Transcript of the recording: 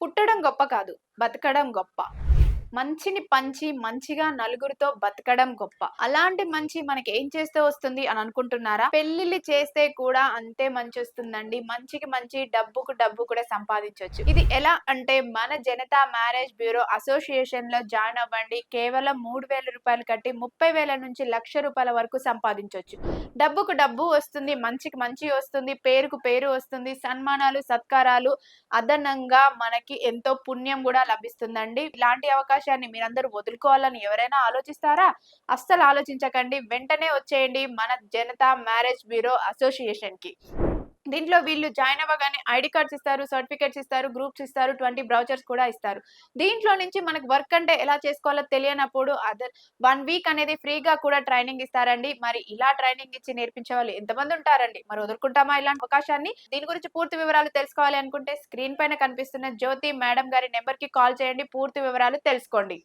పుట్టడం గొప్ప కాదు. బతకడం గొప్ప. మంచిని పంచి, మంచిగా నలుగురితో బతకడం గొప్ప. అలాంటి మంచి మనకేం చేస్తే వస్తుంది అని అనుకుంటున్నారా? పెళ్లిళ్లు చేస్తే కూడా అంతే మంచొస్తుందండి. మంచికి మంచి, డబ్బుకు డబ్బు కూడా సంపాదించొచ్చు. ఇది ఎలా అంటే మన జనతా మ్యారేజ్ బ్యూరో అసోసియేషన్‌లో జాయిన్ అవ్వండి. కేవలం రూ. 3000 కట్టి 30,000 నుంచి రూ. 1,00,000 వరకు సంపాదించొచ్చు. డబ్బుకు డబ్బు వస్తుంది. మంచికి మంచి వస్తుంది. పేరుకు పేరు వస్తుంది. సన్మానాలు, సత్కారాలు అదనంగా మనకి ఎంతో పుణ్యం గూడా లభిస్తుందండి. ఇలాంటి అవకాశాన్ని మీరందరూ వదులుకోవాలని ఎవరైనా ఆలోచిస్తారా? అస్సలు ఆలోచించకండి. వెంటనే వచ్చేయండి మన జనతా మ్యారేజ్ బ్యూరో అసోసియేషన్‌కి. దీంట్లో వీళ్ళు జాయిన్ అవ్వగానే ఐడీ కార్డ్స్ ఇస్తారు, సర్టిఫికేట్స్ ఇస్తారు, గ్రూప్స్ ఇస్తారు, 20 బ్రౌచర్స్ కూడా ఇస్తారు. దీంట్లో నుంచి మనకు వర్క్ అంటే ఎలా చేసుకోవాలో తెలియనప్పుడు 1 వీక్ అనేది ఫ్రీగా కూడా ట్రైనింగ్ ఇస్తారండి. మరి ఇలా ట్రైనింగ్ ఇచ్చి నేర్పించే వాళ్ళు ఎంతమంది ఉంటారండి? మరి వదులుకుంటామా ఇలాంటి అవకాశాన్ని? దీని గురించి పూర్తి వివరాలు తెలుసుకోవాలి అనుకుంటే స్క్రీన్ పైన కనిపిస్తున్న జ్యోతి మేడం గారి నంబర్‌కి కాల్ చేయండి. పూర్తి వివరాలు తెలుసుకోండి.